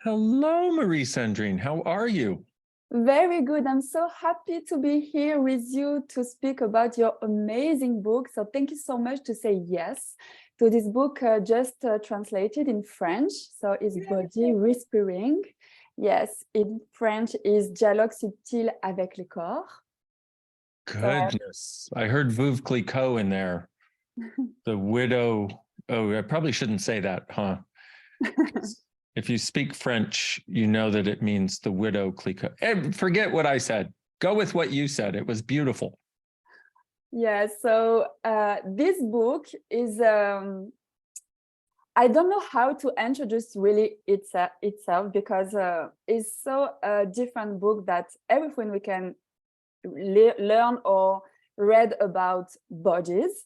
Hello, Marie-Sandrine. How are you? Very good. I'm so happy to be here with you to speak about your amazing book. So thank you so much to say yes to this book just translated in French. So it's Body Whispering. Yes, in French is Dialogue subtil avec le corps. Goodness. I heard Veuve Clicquot in there. The widow. Oh, I probably shouldn't say that, huh? If you speak French, you know that it means the widow Clicquot. And forget what I said. Go with what you said. It was beautiful. Yeah, so this book is, I don't know how to introduce really itself because it's so a different book that everything we can learn or read about bodies.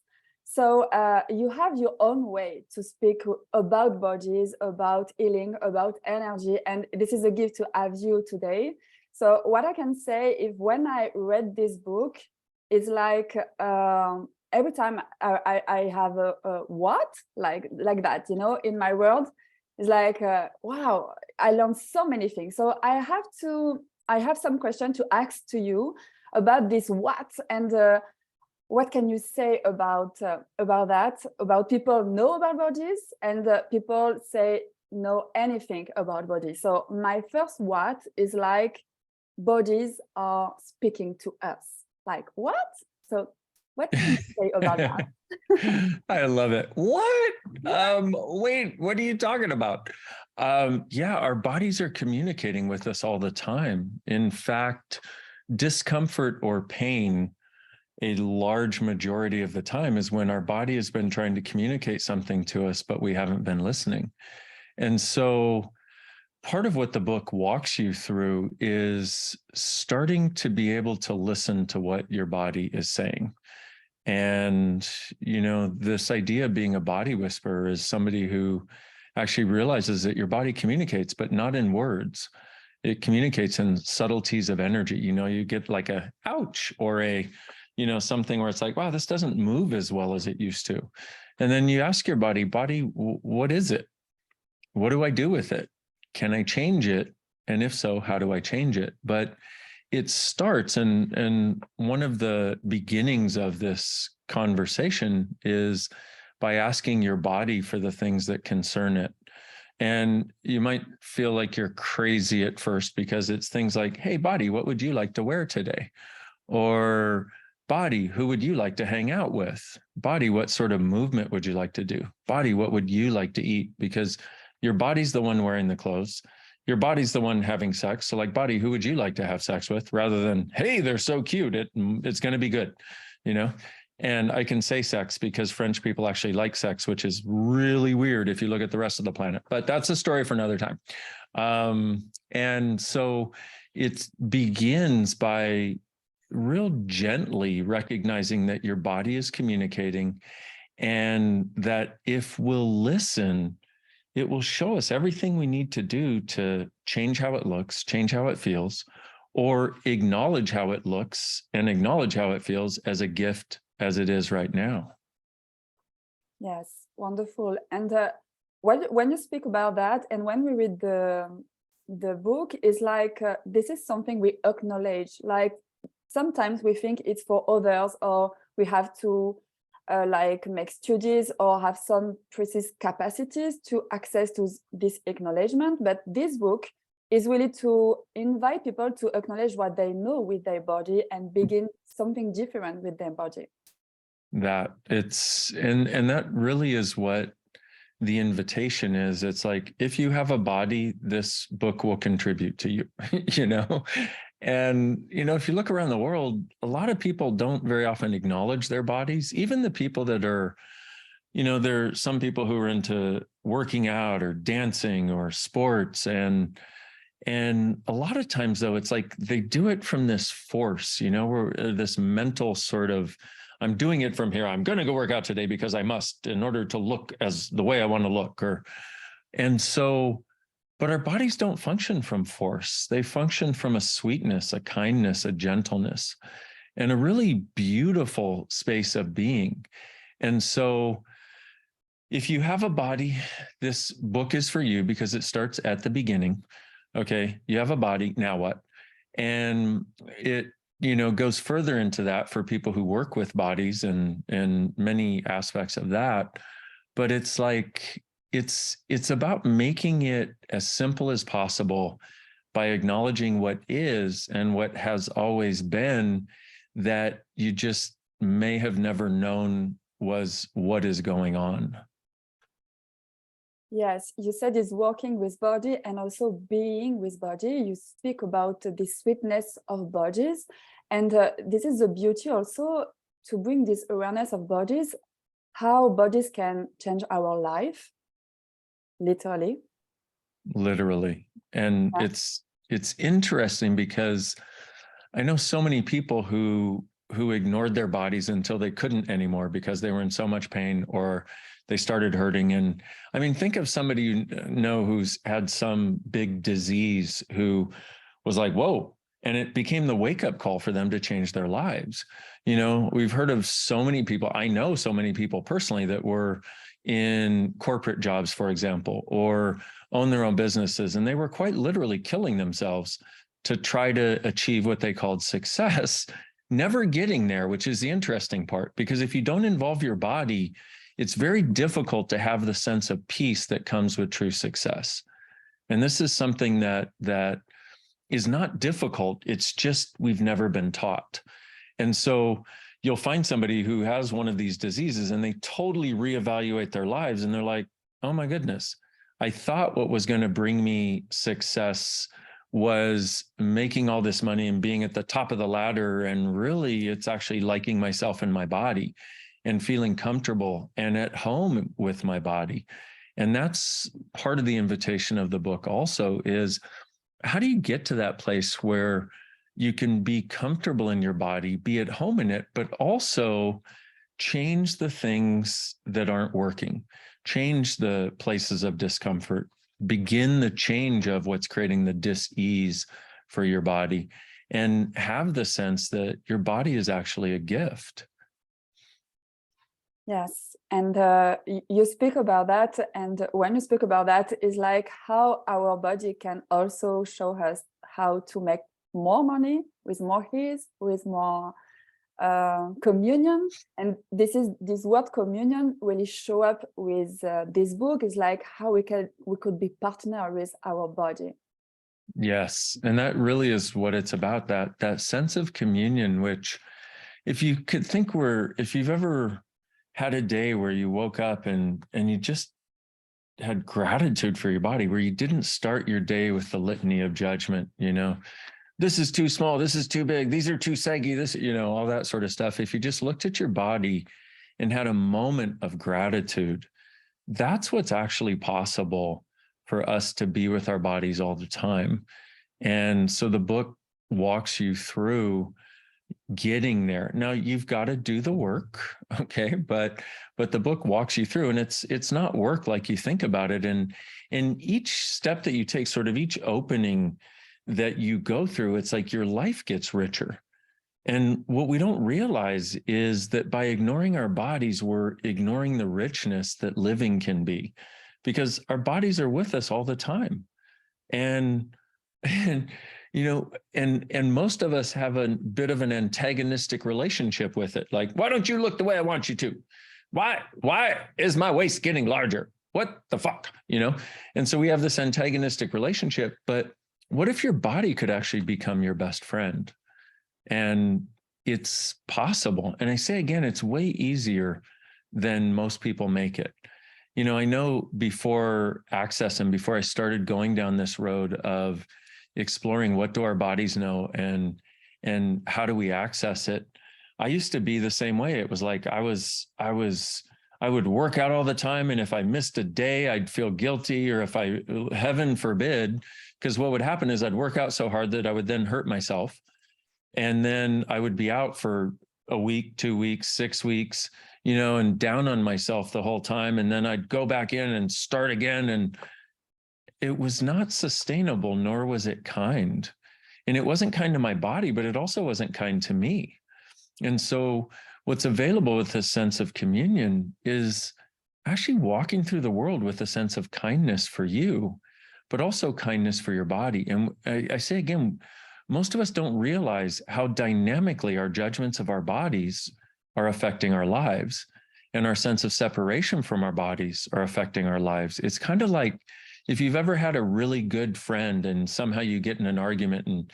So you have your own way to speak about bodies, about healing, about energy. And this is a gift to have you today. So what I can say is when I read this book, it's like every time I have a what, like that, you know, in my world, it's like, wow, I learned so many things. So I have some question to ask to you about this what, and what can you say about that, about people know about bodies and people say know anything about bodies. So my first what is like, bodies are speaking to us. Like what? So what can you say about that? I love it. What? Wait, what are you talking about? Yeah, our bodies are communicating with us all the time. In fact, discomfort or pain, a large majority of the time, is when our body has been trying to communicate something to us, but we haven't been listening. And so part of what the book walks you through is starting to be able to listen to what your body is saying. And, you know, this idea of being a body whisperer is somebody who actually realizes that your body communicates, but not in words. It communicates in subtleties of energy. You know, you get like a ouch or a, you know, something where it's like, wow, this doesn't move as well as it used to. And then you ask your body, what is it? What do I do with it? Can I change it? And if so, how do I change it? But it starts, and one of the beginnings of this conversation is by asking your body for the things that concern it. And you might feel like you're crazy at first because it's things like, hey, body, what would you like to wear today? Or body, who would you like to hang out with? Body, what sort of movement would you like to do? Body, what would you like to eat? Because your body's the one wearing the clothes. Your body's the one having sex. So like, body, who would you like to have sex with? Rather than, hey, they're so cute, it's going to be good, you know? And I can say sex because French people actually like sex, which is really weird if you look at the rest of the planet. But that's a story for another time. And so it begins by real gently recognizing that your body is communicating, and that if we'll listen, it will show us everything we need to do to change how it looks, change how it feels, or acknowledge how it looks and acknowledge how it feels as a gift as it is right now. Yes, wonderful. And when you speak about that, and when we read the book, is like this is something we acknowledge. Like sometimes we think it's for others, or we have to like make studies or have some precise capacities to access to this acknowledgement. But this book is really to invite people to acknowledge what they know with their body and begin something different with their body. That it's, and that really is what the invitation is. It's like, if you have a body, this book will contribute to you, you know? And, you know, if you look around the world, a lot of people don't very often acknowledge their bodies. Even the people that are, you know, there are some people who are into working out or dancing or sports. And a lot of times though, it's like they do it from this force, you know, where this mental sort of, I'm doing it from here. I'm going to go work out today because I must, in order to look as the way I want to look. And so, but our bodies don't function from force. They function from a sweetness, a kindness, a gentleness, and a really beautiful space of being. And so if you have a body, this book is for you because it starts at the beginning. Okay, you have a body, now what? And it, goes further into that for people who work with bodies and many aspects of that. But it's like, it's about making it as simple as possible by acknowledging what is and what has always been, that you just may have never known was what is going on. Yes, you said it's working with body and also being with body. You speak about the sweetness of bodies. And this is the beauty also, to bring this awareness of bodies, how bodies can change our life, literally. Literally. And Yeah. it's interesting because I know so many people who ignored their bodies until they couldn't anymore because they were in so much pain or they started hurting. And I mean, think of somebody you know who's had some big disease who was like, whoa, and it became the wake-up call for them to change their lives. We've heard of so many people. I know so many people personally that were in corporate jobs, for example, or own their own businesses, and they were quite literally killing themselves to try to achieve what they called success, never getting there, which is the interesting part, because if you don't involve your body, it's very difficult to have the sense of peace that comes with true success. And this is something that is not difficult. It's just we've never been taught. And so you'll find somebody who has one of these diseases and they totally reevaluate their lives. And they're like, oh my goodness, I thought what was going to bring me success was making all this money and being at the top of the ladder. And really, it's actually liking myself and my body and feeling comfortable and at home with my body. And that's part of the invitation of the book also, is how do you get to that place where you can be comfortable in your body, be at home in it, but also change the things that aren't working, change the places of discomfort, begin the change of what's creating the dis-ease for your body, and have the sense that your body is actually a gift. Yes, and you speak about that, and when you speak about that, is like how our body can also show us how to make more money with more ease, with more communion. And this word communion really show up with this book, is like how we could be partner with our body. Yes, and that really is what it's about, that sense of communion, which if you could think if you've ever had a day where you woke up and you just had gratitude for your body, where you didn't start your day with the litany of judgment, this is too small, this is too big, these are too saggy, this, all that sort of stuff. If you just looked at your body and had a moment of gratitude, that's what's actually possible for us to be with our bodies all the time. And so the book walks you through getting there. Now you've got to do the work, okay? But the book walks you through, and it's not work like you think about it. And each step that you take, sort of each opening that you go through, it's like your life gets richer. And what we don't realize is that by ignoring our bodies, we're ignoring the richness that living can be, because our bodies are with us all the time. And most of us have a bit of an antagonistic relationship with it. Like, why don't you look the way I want you to? Why is my waist getting larger? What the fuck? And so we have this antagonistic relationship. But what if your body could actually become your best friend? And it's possible. And I say again, it's way easier than most people make it. I know before Access and before I started going down this road of exploring what do our bodies know and how do we access it, I used to be the same way. It was like I would work out all the time, and if I missed a day, I'd feel guilty, or if heaven forbid, because what would happen is I'd work out so hard that I would then hurt myself, and then I would be out for a week, 2 weeks, 6 weeks, and down on myself the whole time, and then I'd go back in and start again, and it was not sustainable, nor was it kind. And it wasn't kind to my body, but it also wasn't kind to me. And so what's available with this sense of communion is actually walking through the world with a sense of kindness for you, but also kindness for your body. And I say again, most of us don't realize how dynamically our judgments of our bodies are affecting our lives, and our sense of separation from our bodies are affecting our lives. It's kind of like if you've ever had a really good friend and somehow you get in an argument and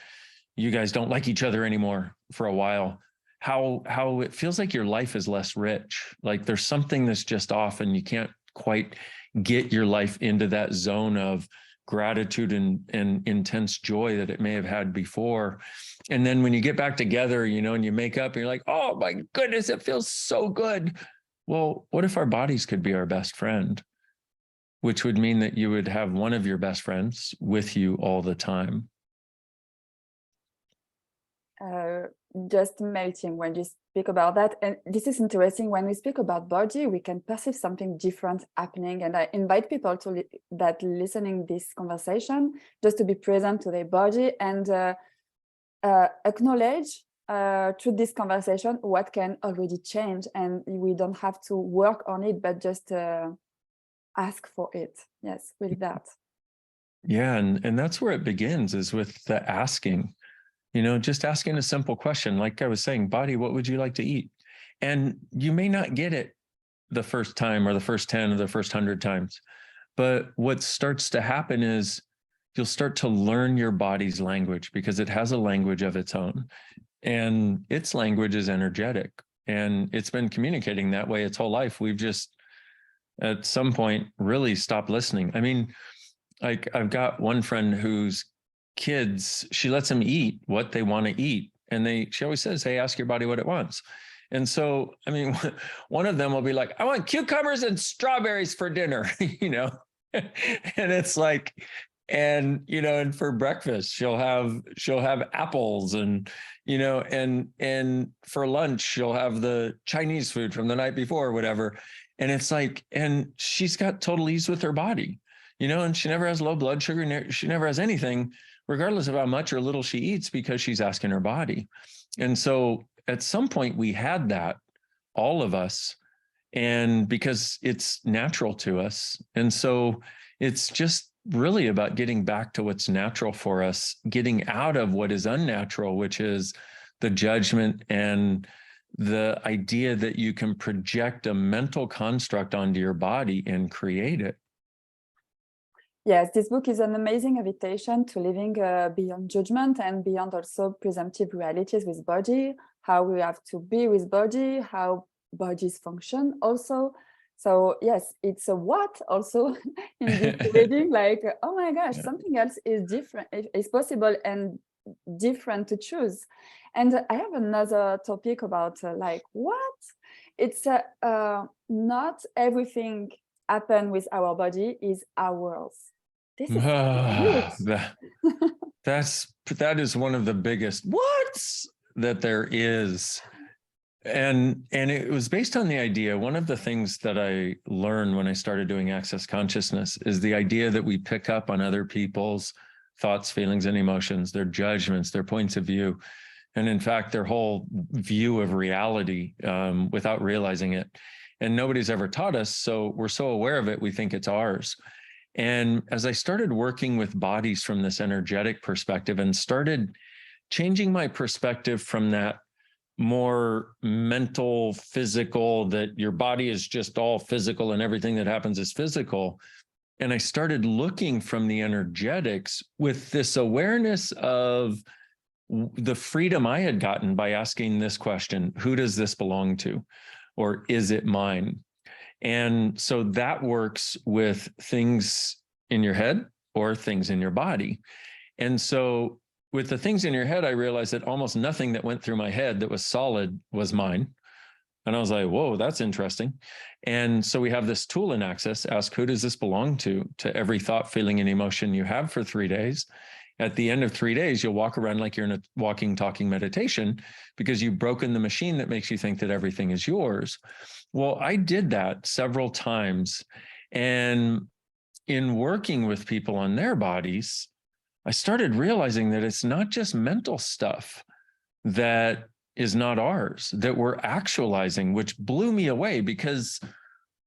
you guys don't like each other anymore for a while, how it feels like your life is less rich. Like there's something that's just off and you can't quite get your life into that zone of gratitude and intense joy that it may have had before. And then when you get back together, you know, and you make up and you're like, oh my goodness, it feels so good. Well, what if our bodies could be our best friend? Which would mean that you would have one of your best friends with you all the time. Just melting when you speak about that. And this is interesting. When we speak about body, we can perceive something different happening. And I invite people to that listening this conversation just to be present to their body and acknowledge through this conversation what can already change. And we don't have to work on it, but just ask for it. Yes, with that. Yeah, and that's where it begins, is with the asking. You know, just asking a simple question, like I was saying, body, what would you like to eat? And you may not get it the first time or the first 10 or the first 100 times. But what starts to happen is you'll start to learn your body's language, because it has a language of its own. And its language is energetic. And it's been communicating that way its whole life. We've just, at some point, really stopped listening. I mean, like I've got one friend whose kids, she lets them eat what they want to eat. And she always says, hey, ask your body what it wants. And so, I mean, one of them will be like, I want cucumbers and strawberries for dinner, you know? And it's like, and, you know, and for breakfast, she'll have apples and, you know, and for lunch, she'll have the Chinese food from the night before or whatever. And it's like, and she's got total ease with her body, you know, and she never has low blood sugar. She never has anything, regardless of how much or little she eats, because she's asking her body. And so at some point we had that, all of us, and because it's natural to us. And so it's just really about getting back to what's natural for us, getting out of what is unnatural, which is the judgment and the idea that you can project a mental construct onto your body and create it. Yes, this book is an amazing invitation to living beyond judgment and beyond also presumptive realities with body, how we have to be with body, how bodies function also. So yes, it's a what also in this reading, like, oh my gosh, something else is different, is possible and different to choose. And I have another topic about like what? It's not everything happen with our body is ours. This is that is one of the biggest whats that there is. And it was based on the idea, one of the things that I learned when I started doing Access Consciousness is the idea that we pick up on other people's thoughts, feelings, and emotions, their judgments, their points of view, and in fact, their whole view of reality without realizing it. And nobody's ever taught us, so we're so aware of it, we think it's ours. And as I started working with bodies from this energetic perspective and started changing my perspective from that more mental, physical, that your body is just all physical and everything that happens is physical. And I started looking from the energetics with this awareness of the freedom I had gotten by asking this question, who does this belong to? Or is it mine? And so that works with things in your head or things in your body. And so with the things in your head, I realized that almost nothing that went through my head that was solid was mine. And I was like, whoa, that's interesting. And so we have this tool in Access, ask who does this belong to every thought, feeling, and emotion you have for 3 days. At the end of 3 days, you'll walk around like you're in a walking, talking meditation, because you've broken the machine that makes you think that everything is yours. Well, I did that several times. And in working with people on their bodies, I started realizing that it's not just mental stuff that is not ours, that we're actualizing, which blew me away, because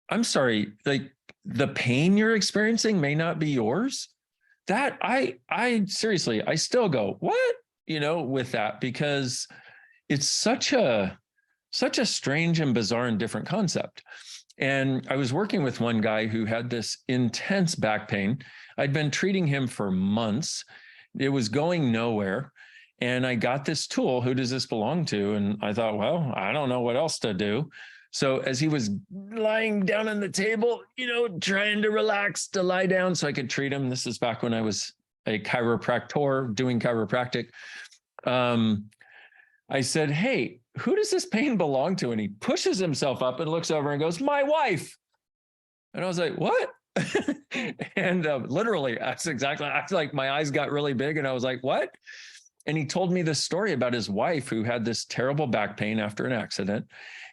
I'm sorry, like the pain you're experiencing may not be yours. That I seriously, I still go, what? With that, because it's such a strange and bizarre and different concept. And I was working with one guy who had this intense back pain. I'd been treating him for months. It was going nowhere. And I got this tool. Who does this belong to? And I thought, well, I don't know what else to do. So as he was lying down on the table, trying to relax, to lie down so I could treat him. This is back when I was a chiropractor doing chiropractic. I said, hey, who does this pain belong to? And he pushes himself up and looks over and goes, my wife. And I was like, what? And literally, that's like my eyes got really big and I was like, what? And he told me this story about his wife who had this terrible back pain after an accident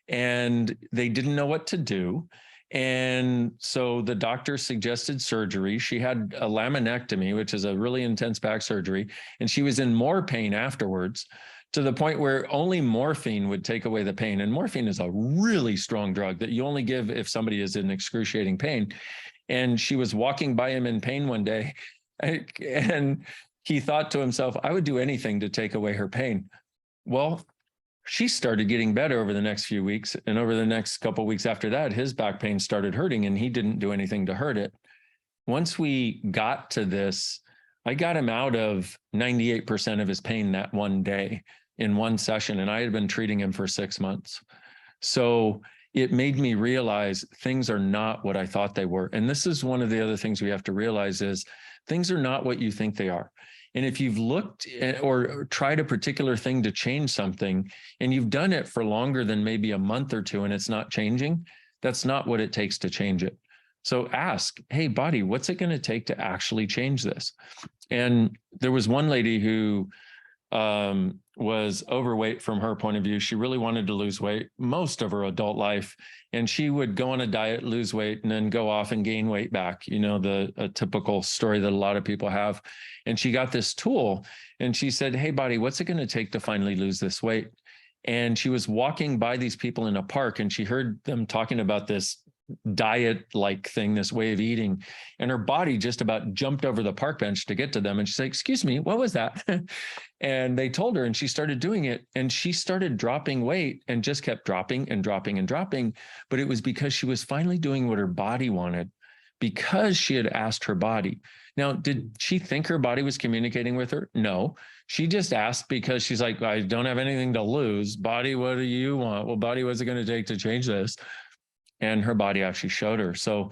and they didn't know what to do. And so the doctor suggested surgery. She had a laminectomy, which is a really intense back surgery, and she was in more pain afterwards, to the point where only morphine would take away the pain. And morphine is a really strong drug that you only give if somebody is in excruciating pain. And she was walking by him in pain one day, and he thought to himself, I would do anything to take away her pain. Well, she started getting better over the next few weeks. And over the next couple of weeks after that, his back pain started hurting and he didn't do anything to hurt it. Once we got to this, I got him out of 98% of his pain that one day in one session. And I had been treating him for 6 months. So it made me realize things are not what I thought they were. And this is one of the other things we have to realize is things are not what you think they are. And if you've looked at, or tried a particular thing to change something, and you've done it for longer than maybe a month or two and it's not changing, that's not what it takes to change it. So ask, hey, body, what's it going to take to actually change this? And there was one lady who was overweight from her point of view. She really wanted to lose weight most of her adult life. And she would go on a diet, lose weight, and then go off and gain weight back. A typical story that a lot of people have. And she got this tool and she said, hey, body, what's it going to take to finally lose this weight? And she was walking by these people in a park and she heard them talking about this diet-like thing, this way of eating, and her body just about jumped over the park bench to get to them. And she's like, excuse me, what was that? And they told her, and she started doing it, and she started dropping weight and just kept dropping and dropping and dropping. But it was because she was finally doing what her body wanted, because she had asked her body. Now, did she think her body was communicating with her? No. She just asked because she's like, I don't have anything to lose. Body, what do you want? Well, body, what's it going to take to change this? And her body actually showed her. So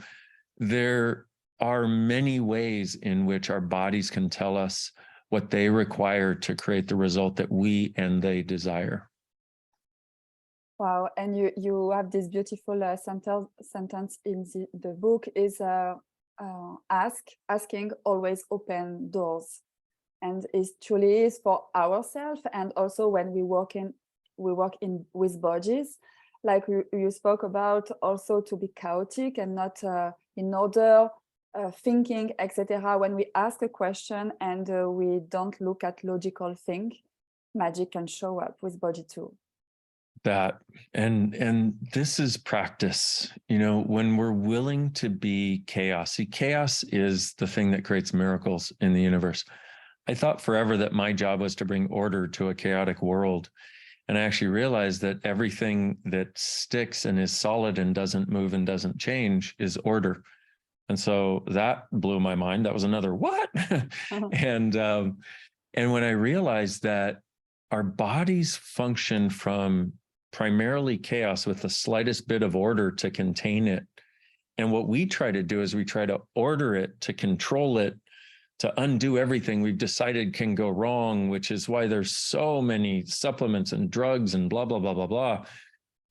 there are many ways in which our bodies can tell us what they require to create the result that we and they desire. Wow, and you have this beautiful sentence in the book is asking always open doors, and it truly is for ourselves, and also when we work with bodies. Like you spoke about, also to be chaotic and not in order, thinking, etc. When we ask a question and we don't look at logical thing, magic can show up with body too. That, and this is practice. When we're willing to be chaos. See, chaos is the thing that creates miracles in the universe. I thought forever that my job was to bring order to a chaotic world. And I actually realized that everything that sticks and is solid and doesn't move and doesn't change is order. And so that blew my mind. That was another what? And when I realized that our bodies function from primarily chaos with the slightest bit of order to contain it. And what we try to do is we try to order it, to control it, to undo everything we've decided can go wrong, which is why there's so many supplements and drugs and blah, blah, blah, blah, blah.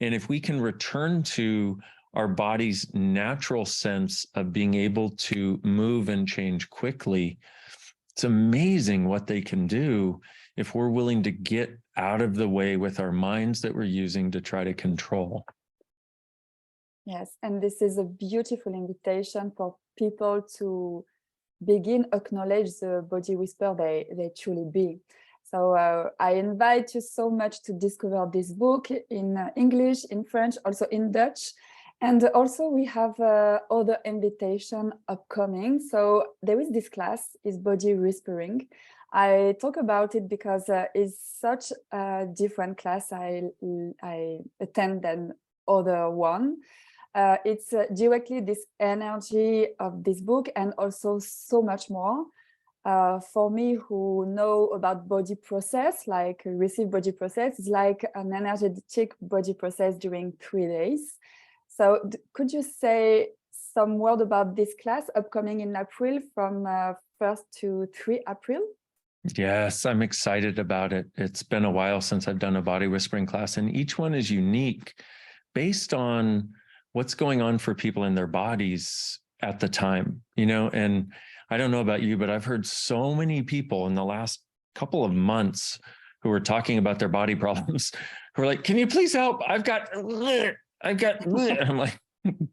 And if we can return to our body's natural sense of being able to move and change quickly, it's amazing what they can do if we're willing to get out of the way with our minds that we're using to try to control. Yes, and this is a beautiful invitation for people to begin acknowledge the body whisper they truly be. So I invite you so much to discover this book in English, in French, also in Dutch. And also we have other invitation upcoming. So there is this class, is body whispering. I talk about it because it's such a different class I attend than other one. It's directly this energy of this book and also so much more. For me, who know about body process, like receive body process, it's like an energetic body process during 3 days. So could you say some word about this class upcoming in April from 1st to 3 April? Yes, I'm excited about it. It's been a while since I've done a body whispering class, and each one is unique based on what's going on for people in their bodies at the time, and I don't know about you, but I've heard so many people in the last couple of months who are talking about their body problems who are like, can you please help? I've got, I'm like,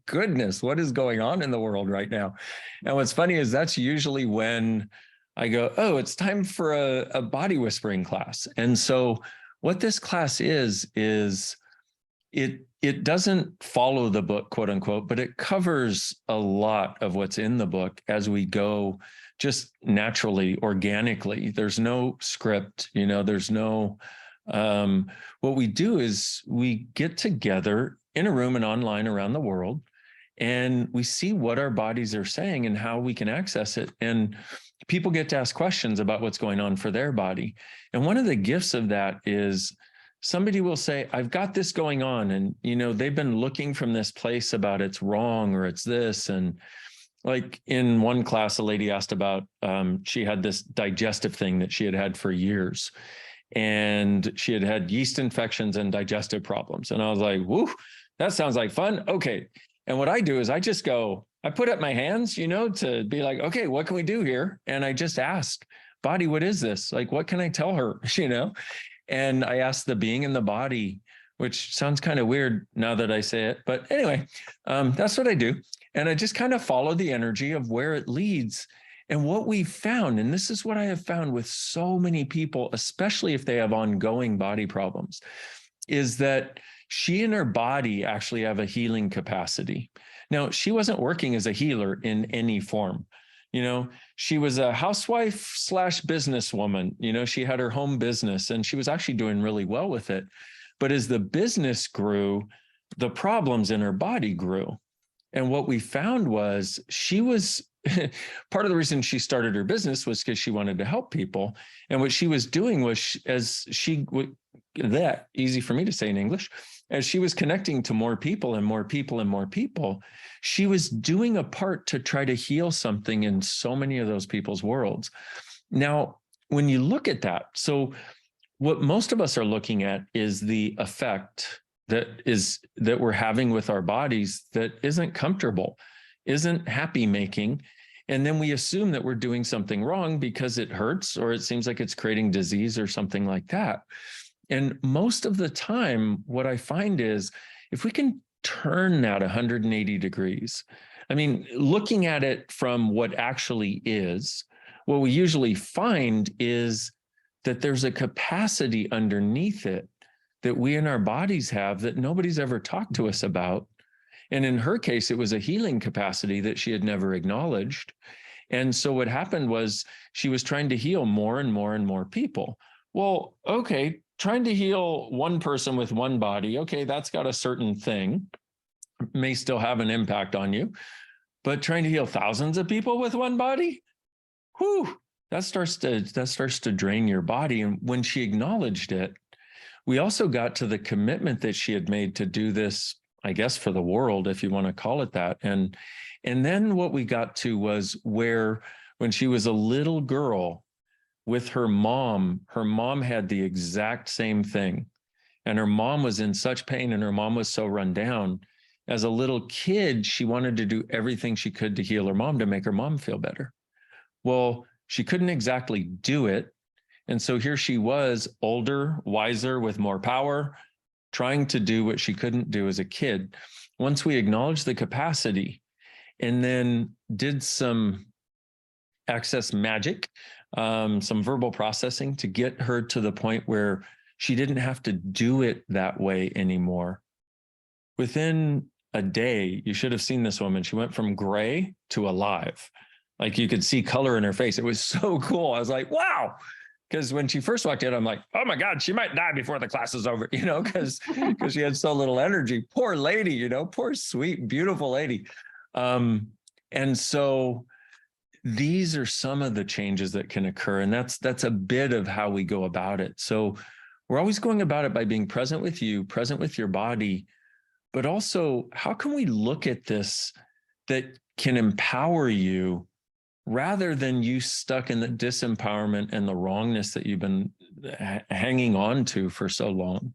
goodness, what is going on in the world right now? And what's funny is that's usually when I go, oh, it's time for a body whispering class. And so what this class is it doesn't follow the book, quote unquote, but it covers a lot of what's in the book as we go, just naturally, organically. There's no script, there's no, what we do is we get together in a room and online around the world, and we see what our bodies are saying and how we can access it. And people get to ask questions about what's going on for their body. And one of the gifts of that is somebody will say, I've got this going on. And, they've been looking from this place about it's wrong or it's this. And like in one class, a lady asked about, she had this digestive thing that she had had for years. And she had had yeast infections and digestive problems. And I was like, whoo, that sounds like fun. Okay. And what I do is I just go, I put up my hands, to be like, okay, what can we do here? And I just ask, body, what is this? Like, what can I tell her? And I asked the being in the body, which sounds kind of weird now that I say it. But anyway, that's what I do. And I just kind of follow the energy of where it leads. And what we found, and this is what I have found with so many people, especially if they have ongoing body problems, is that she and her body actually have a healing capacity. Now, she wasn't working as a healer in any form. She was a housewife / businesswoman. She had her home business and she was actually doing really well with it. But as the business grew, the problems in her body grew. And what we found was she was part of the reason she started her business was because she wanted to help people. And what she was doing was, that easy for me to say in English, as she was connecting to more people and more people and more people, she was doing a part to try to heal something in so many of those people's worlds. Now, when you look at that, so what most of us are looking at is the effect that we're having with our bodies that isn't comfortable, isn't happy making. And then we assume that we're doing something wrong because it hurts or it seems like it's creating disease or something like that. And most of the time, what I find is if we can turn that 180 degrees, I mean, looking at it from what actually is, what we usually find is that there's a capacity underneath it that we in our bodies have that nobody's ever talked to us about. And in her case, it was a healing capacity that she had never acknowledged. And so what happened was she was trying to heal more and more and more people. Well, okay, trying to heal one person with one body, okay, that's got a certain thing, may still have an impact on you, but trying to heal thousands of people with one body, whew, that starts to drain your body. And when she acknowledged it, we also got to the commitment that she had made to do this, I guess, for the world, if you want to call it that. And then what we got to was where when she was a little girl with her mom had the exact same thing. And her mom was in such pain and her mom was so run down. As a little kid, she wanted to do everything she could to heal her mom, to make her mom feel better. Well, she couldn't exactly do it. And so here she was, older, wiser, with more power, trying to do what she couldn't do as a kid. Once we acknowledged the capacity and then did some access magic, some verbal processing to get her to the point where she didn't have to do it that way anymore. Within a day. You should have seen this woman. She went from gray to alive. Like you could see color in her face. It was so cool. I was like, wow. Because when she first walked in, I'm like, oh my God, she might die before the class is over, because she had so little energy. Poor lady, poor, sweet, beautiful lady. And so these are some of the changes that can occur. And that's a bit of how we go about it. So we're always going about it by being present with you, present with your body, but also how can we look at this that can empower you rather than you stuck in the disempowerment and the wrongness that you've been hanging on to for so long.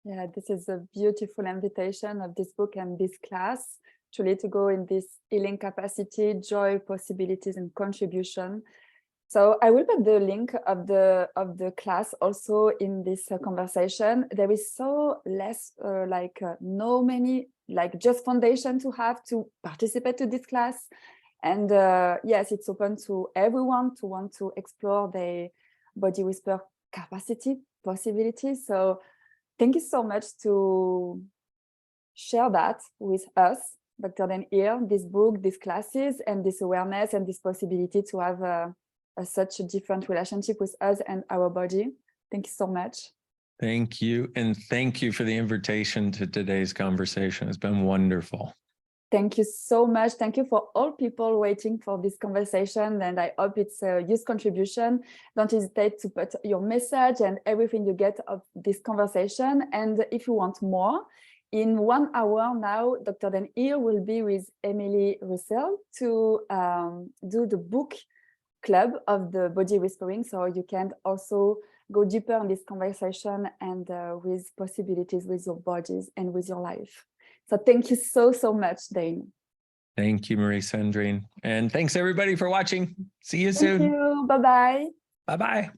Yeah, this is a beautiful invitation of this book and this class, truly to go in this healing capacity, joy, possibilities, and contribution. So I will put the link of the class also in this conversation. There is so less no many just foundation to have to participate to this class. And yes, it's open to everyone to want to explore their body whisper capacity, possibilities. So thank you so much to share that with us, Dr. Dain Heer, this book, these classes, and this awareness and this possibility to have such a different relationship with us and our body. Thank you so much. Thank you. And thank you for the invitation to today's conversation. It's been wonderful. Thank you so much. Thank you for all people waiting for this conversation. And I hope it's a useful contribution. Don't hesitate to put your message and everything you get of this conversation. And if you want more, in 1 hour now, Dr. Dain Heer will be with Emily Russell to do the book club of the body whispering. So you can also go deeper in this conversation and with possibilities with your bodies and with your life. So thank you so much, Dain. Thank you, Marie-Sandrine. And thanks everybody for watching. See you soon. Thank you. Bye-bye. Bye-bye.